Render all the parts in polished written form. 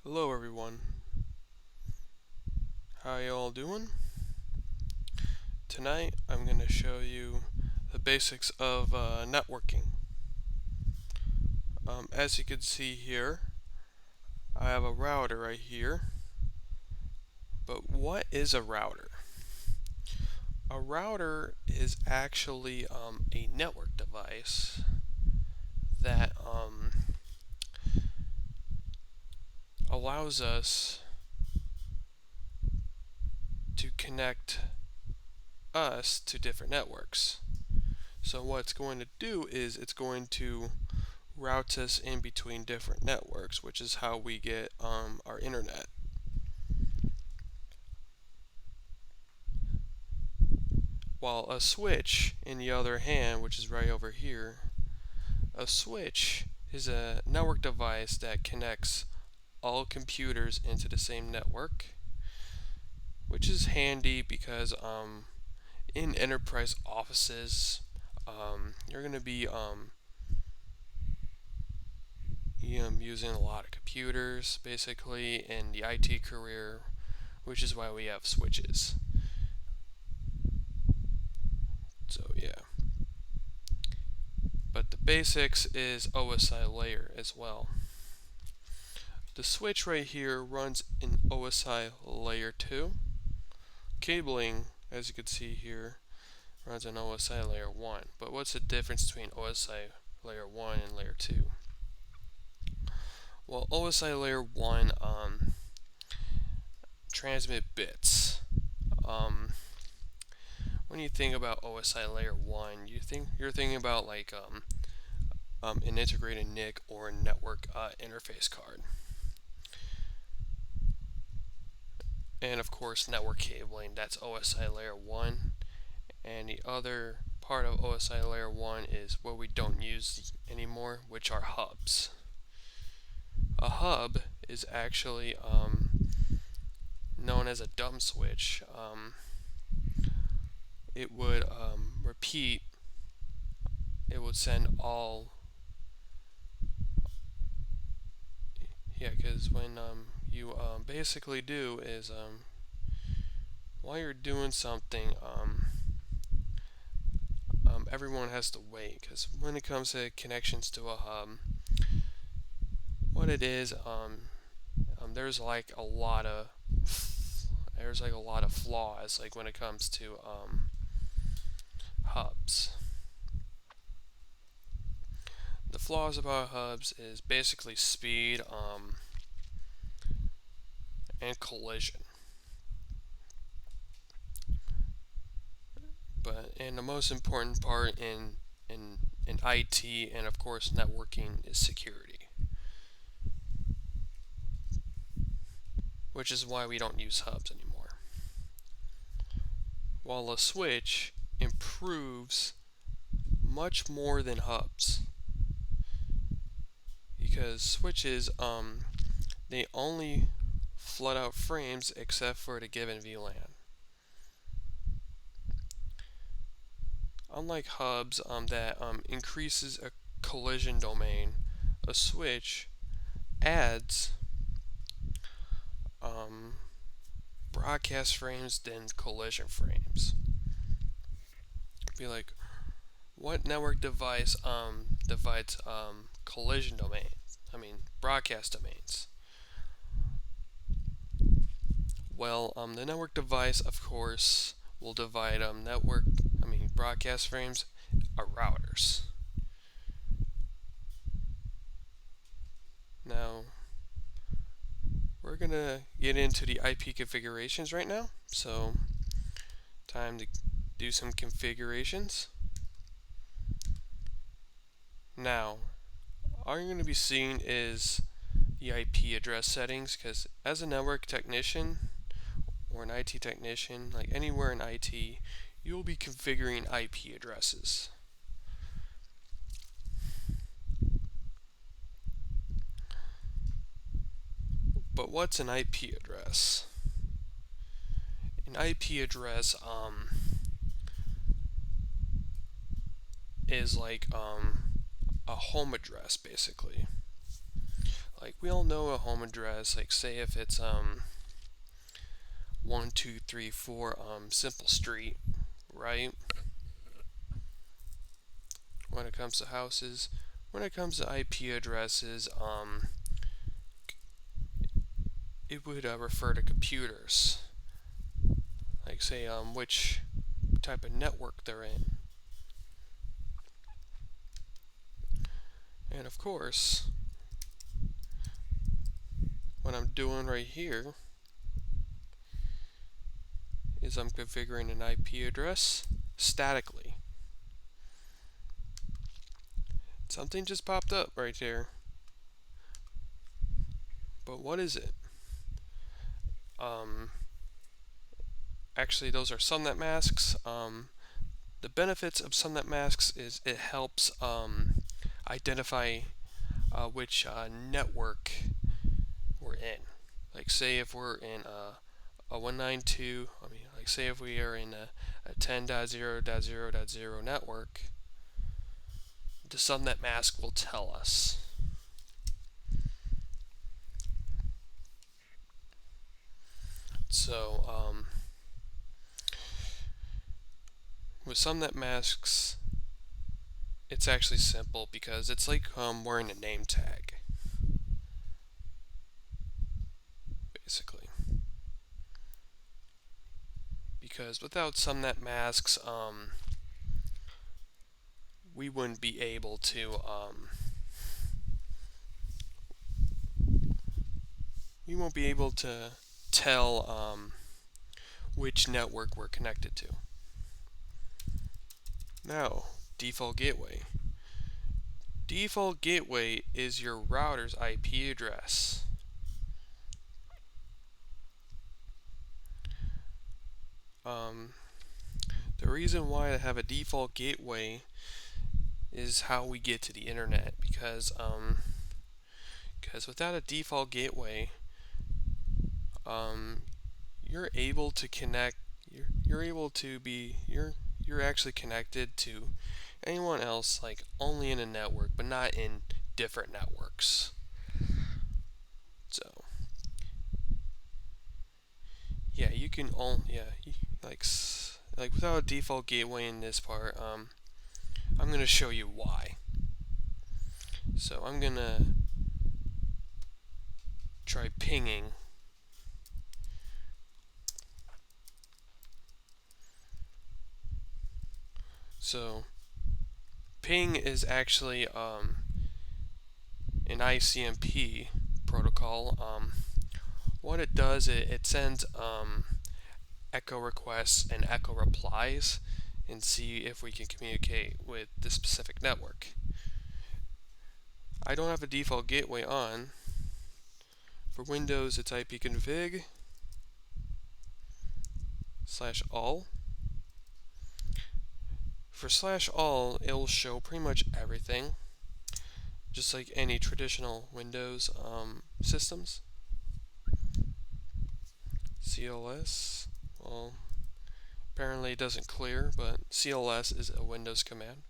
Hello everyone, how y'all doing? Tonight I'm going to show you the basics of networking. As you can see here, I have a router right here, but what is a router? A router is actually a network device that allows us to connect us to different networks. So what it's going to do is it's going to route us in between different networks, which is how we get our internet. While a switch, in the other hand, which is right over here, a switch is a network device that connects all computers into the same network, which is handy because in enterprise offices, you're going to be using a lot of computers basically in the IT career, which is why we have switches. So yeah. But the basics is OSI layer as well. The switch right here runs in OSI layer 2. Cabling, as you can see here, runs in OSI layer 1. But what's the difference between OSI layer 1 and layer 2? Well, OSI layer 1 transmit bits. When you think about OSI layer 1, you're thinking about like an integrated NIC or a network interface card. And of course network cabling, that's OSI layer 1. And the other part of OSI layer 1 is what we don't use anymore, which are hubs. A hub is actually known as a dumb switch. It would repeat, it would send all, because when you basically do is while you're doing something, everyone has to wait, because when it comes to connections to a hub, what it is, there's like a lot of flaws, like when it comes to hubs. The flaws about hubs is basically speed and collision. And the most important part in IT and of course networking is security, which is why we don't use hubs anymore. While a switch improves much more than hubs, because switches they only flood out frames except for the given VLAN. Unlike hubs that increases a collision domain, a switch adds broadcast frames than collision frames. Be like, what network device divides collision domains? Broadcast domains. Well, the network device, of course, will divide broadcast frames are routers. Now, we're gonna get into the IP configurations right now. So, time to do some configurations. Now, all you're going to be seeing is the IP address settings, because as a network technician or an IT technician, like anywhere in IT, you'll be configuring IP addresses. But what's an IP address? An IP address is like a home address basically. like we all know a home address, like say if it's 1234 Simple Street, right? When it comes to houses, when it comes to IP addresses, it would refer to computers, like say which type of network they're in. And of course, what I'm doing right here is I'm configuring an IP address statically. Something just popped up right there. But what is it? Actually, those are subnet masks. The benefits of subnet masks is it helps identify which network we're in. Like say if we're in a 192, like say if we are in a 10.0.0.0 network, the subnet mask will tell us. So with subnet masks, it's actually simple because it's like wearing a name tag, basically. Because without subnet masks, we wouldn't be able to we won't be able to tell which network we're connected to. Now, default gateway. Default gateway is your router's IP address. The reason why I have a default gateway is how we get to the internet, because without a default gateway, you're able to connect. You're actually connected to anyone else, like only in a network, but not in different networks. So yeah, you can like without a default gateway in this part, I'm going to show you why. So I'm going to try pinging. So ping is actually an ICMP protocol. What it does, it sends echo requests and echo replies and see if we can communicate with this specific network. I don't have a default gateway on. For Windows, it's ipconfig /all. For /all, it will show pretty much everything, just like any traditional Windows systems. CLS, well, apparently it doesn't clear, but CLS is a Windows command.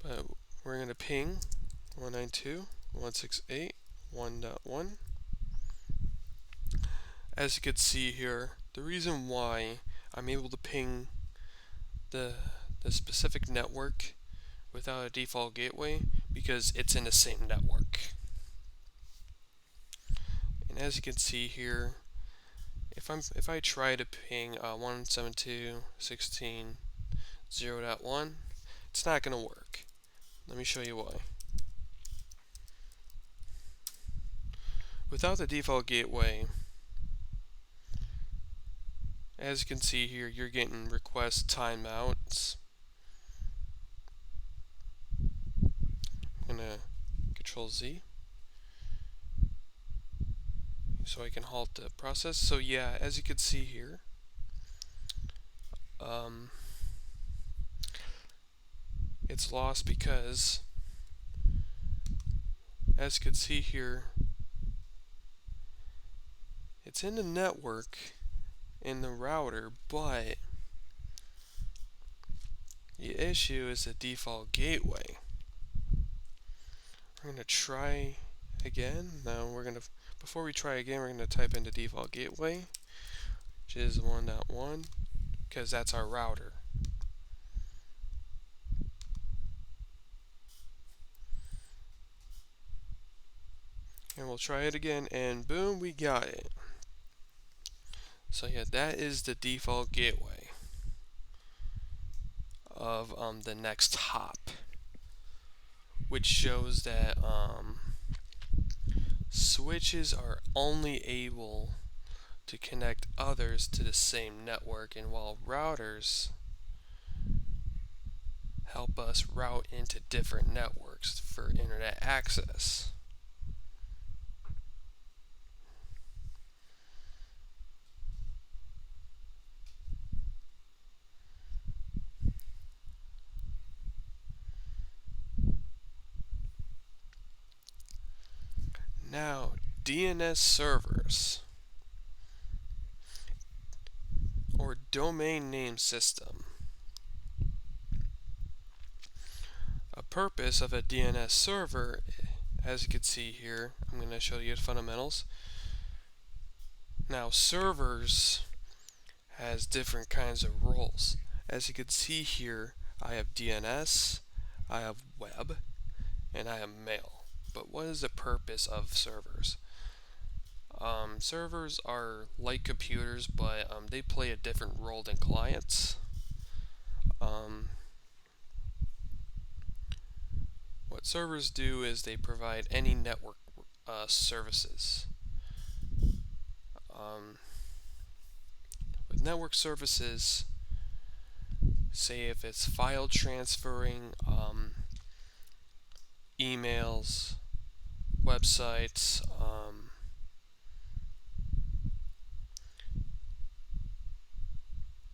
But we're going to ping 192.168.1.1. As you can see here, the reason why I'm able to ping the specific network without a default gateway, because it's in the same network. And as you can see here, if I try to ping 172.16.0.1, it's not going to work. Let me show you why. Without the default gateway, as you can see here, you're getting request timeouts. I'm going to Control Z so I can halt the process. So yeah, as you can see here, it's lost because, as you can see here, it's in the network in the router, but the issue is the default gateway. We're going to try again. Now before we try again, we're going to type in the default gateway, which is 1.1, because that's our router. And we'll try it again, and boom, we got it. So yeah, that is the default gateway of the next hop, which shows that switches are only able to connect others to the same network, and while routers help us route into different networks for internet access. Now, DNS servers, or domain name system. A purpose of a DNS server, as you can see here, I'm going to show you the fundamentals. Now, servers has different kinds of roles. As you can see here, I have DNS, I have web, and I have mail. But what is the purpose of servers? Servers are like computers, but they play a different role than clients. What servers do is they provide any network services. With network services, say if it's file transferring, emails, websites,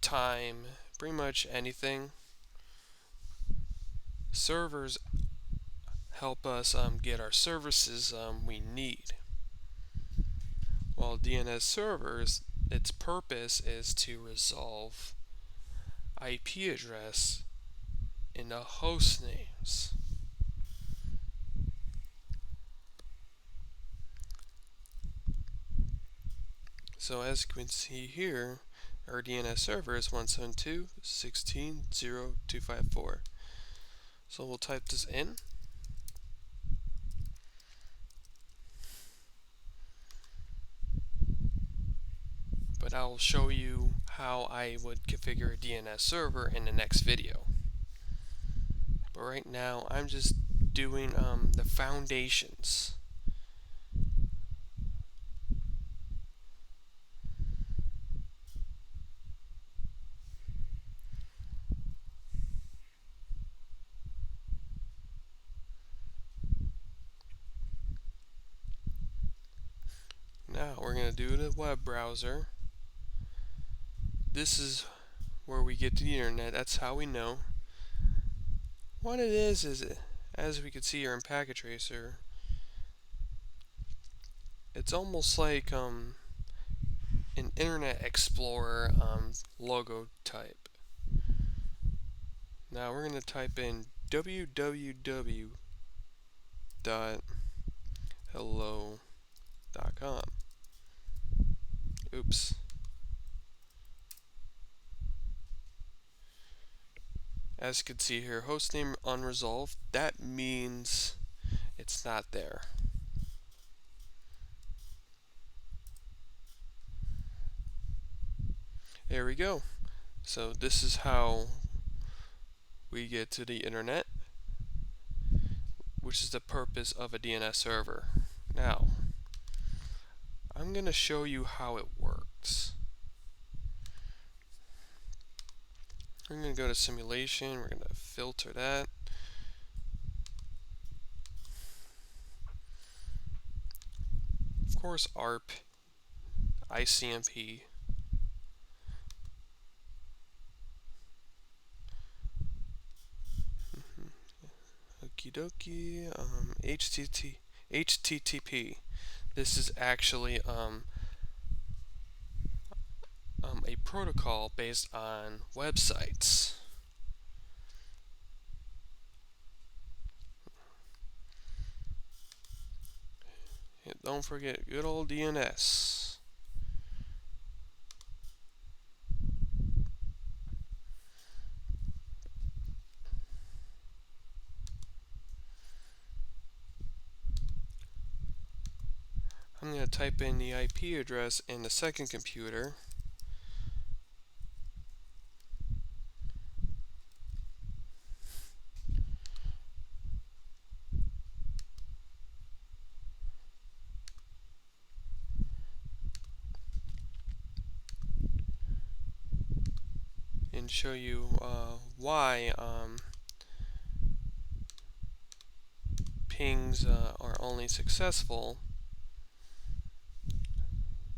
time, pretty much anything. Servers help us get our services we need. While DNS servers, its purpose is to resolve IP address into host names. So as you can see here, our DNS server is 172.16.0.254. So we'll type this in. But I'll show you how I would configure a DNS server in the next video. But right now, I'm just doing the foundations. Now we're going to do the web browser. This is where we get to the internet. That's how we know. What it is as we can see here in Packet Tracer, it's almost like an Internet Explorer logo type. Now we're going to type in www.hello.com. Oops. As you can see here, hostname unresolved. That means it's not there. There we go. So this is how we get to the internet, which is the purpose of a DNS server. Now, I'm going to show you how it works. We're going to go to simulation. We're going to filter that. Of course, ARP, ICMP. Okie dokie. HTTP. This is actually a protocol based on websites. don't forget good old DNS. I'm going to type in the IP address in the second computer. And show you why pings are only successful.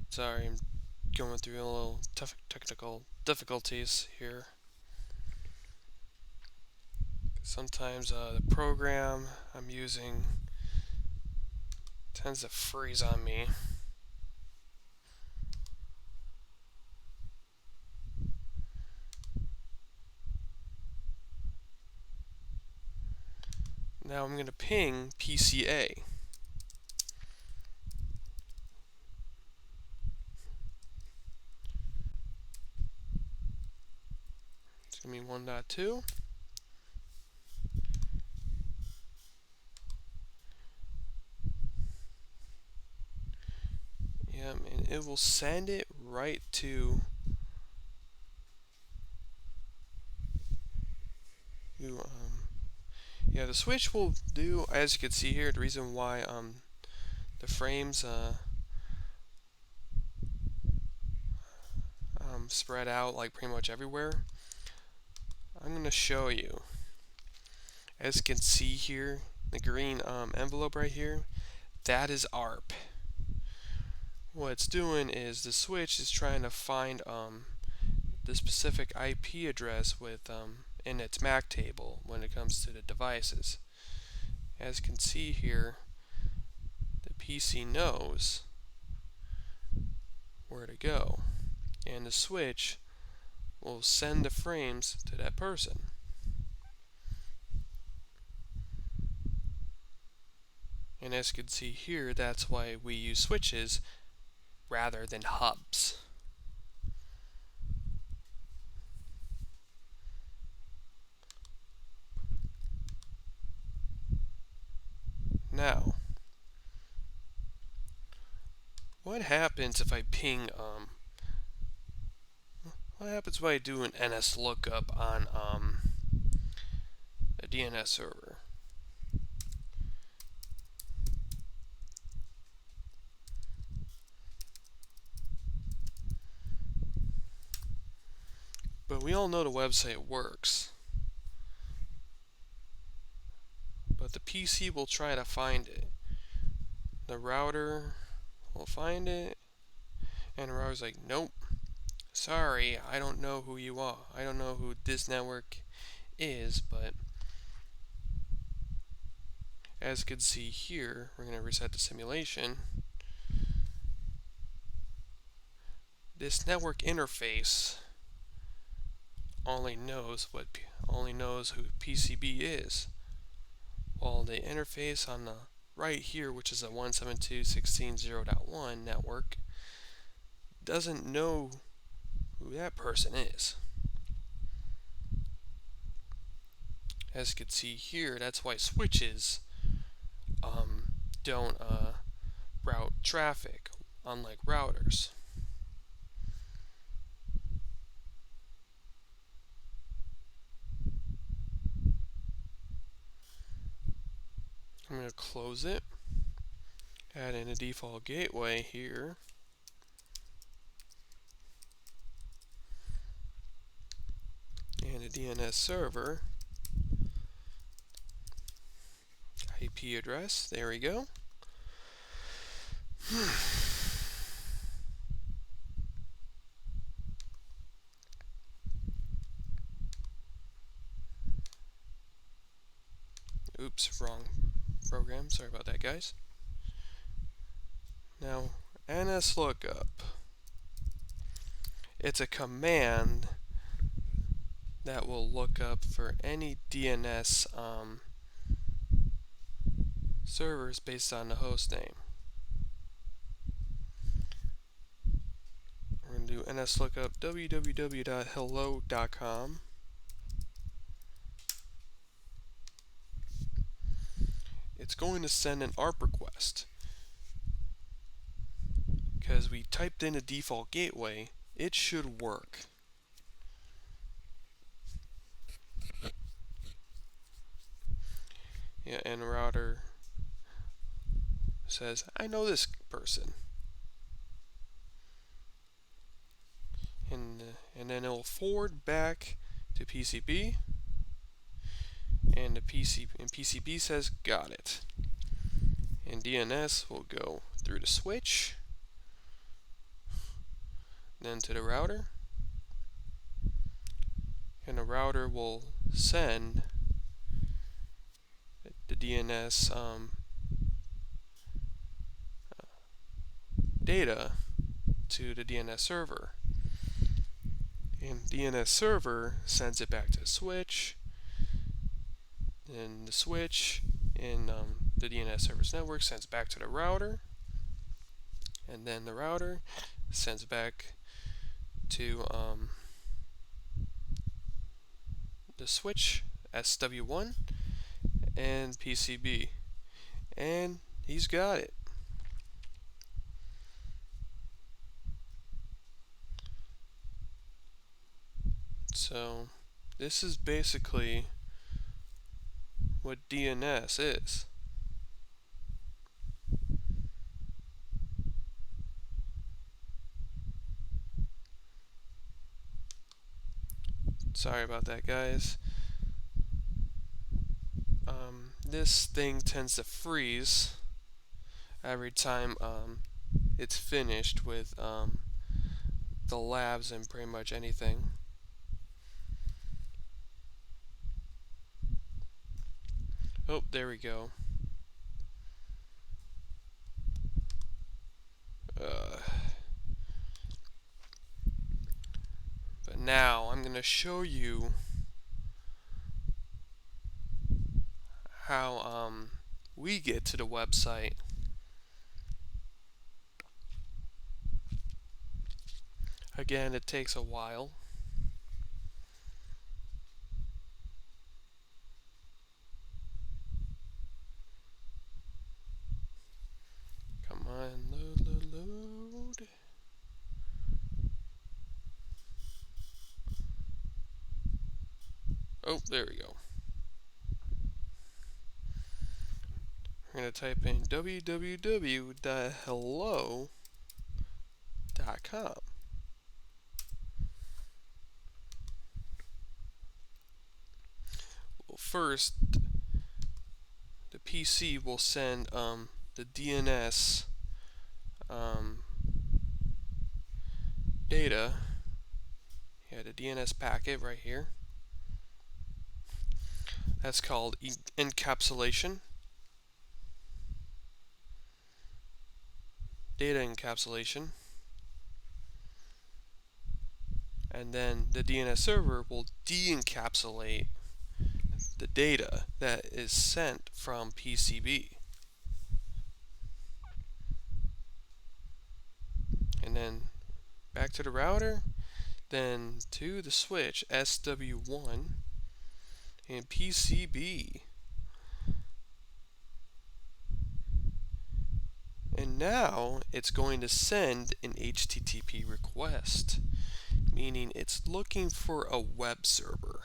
Sorry, I'm going through a little technical difficulties here. Sometimes the program I'm using tends to freeze on me. Now I'm going to ping PCA. It's going to be 1.2. Yep, and it will send it right to you. Yeah, the switch will do, as you can see here, the reason why the frames spread out like pretty much everywhere. I'm going to show you. As you can see here, the green envelope right here, that is ARP. What it's doing is the switch is trying to find the specific IP address with in its MAC table when it comes to the devices. As you can see here, the PC knows where to go, and the switch will send the frames to that person. And as you can see here, that's why we use switches rather than hubs. Now, what happens if I ping what happens when I do an NS lookup on a DNS server? But we all know the website works. But the PC will try to find it. The router will find it, and the router's like, nope, sorry, I don't know who you are. I don't know who this network is, but as you can see here, we're going to reset the simulation. This network interface only knows who PCB is, while the interface on the right here, which is a 172.16.0.1 network, doesn't know who that person is. As you can see here, that's why switches don't route traffic, unlike routers. I'm going to close it, add in a default gateway here, and a DNS server, IP address, there we go. Oops, wrong program, sorry about that, guys. Now, NS lookup. It's a command that will look up for any DNS servers based on the host name. DNS Lookup www.hello.com. It's going to send an ARP request because we typed in a default gateway. It should work. Yeah, and the router says, I know this person. And then it'll forward back to PCB, and PCB says, got it. And DNS will go through the switch, then to the router, and the router will send the DNS data to the DNS server. And DNS server sends it back to the switch, and the switch in the DNS server's network sends back to the router, and then the router sends back to the switch SW1 and PCB, and he's got it. So this is basically what DNS is. Sorry about that, guys. This thing tends to freeze every time it's finished with the labs and pretty much anything. Oh, there we go. But now I'm going to show you how we get to the website. Again, it takes a while. Come on, load. Oh, there we go. We're going to type in www.hello.com. Well, first, the PC will send the DNS data. Yeah, the DNS packet right here. That's called encapsulation. Data encapsulation. And then the DNS server will de-encapsulate the data that is sent from PCB. And then back to the router, then to the switch SW1 and PCB. And now it's going to send an HTTP request, meaning it's looking for a web server.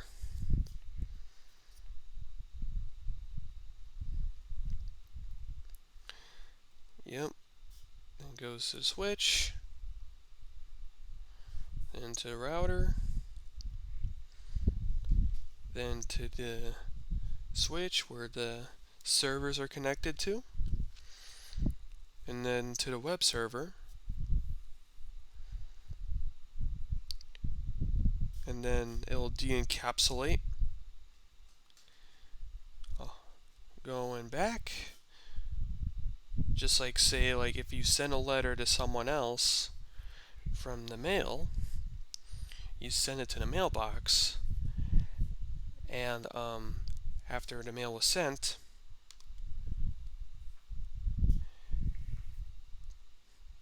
Yep. Then goes to the switch, then to the router, then to the switch where the servers are connected to, and then to the web server, and then it'll de-encapsulate. Going back, just like say if you send a letter to someone else from the mail, you send it to the mailbox, and after the mail was sent,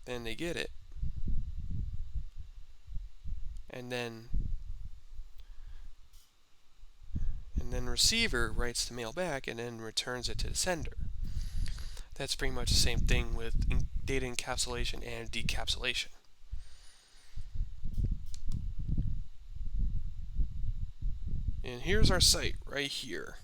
then they get it. and then receiver writes the mail back and then returns it to the sender. That's pretty much the same thing with data encapsulation and decapsulation. And here's our site right here.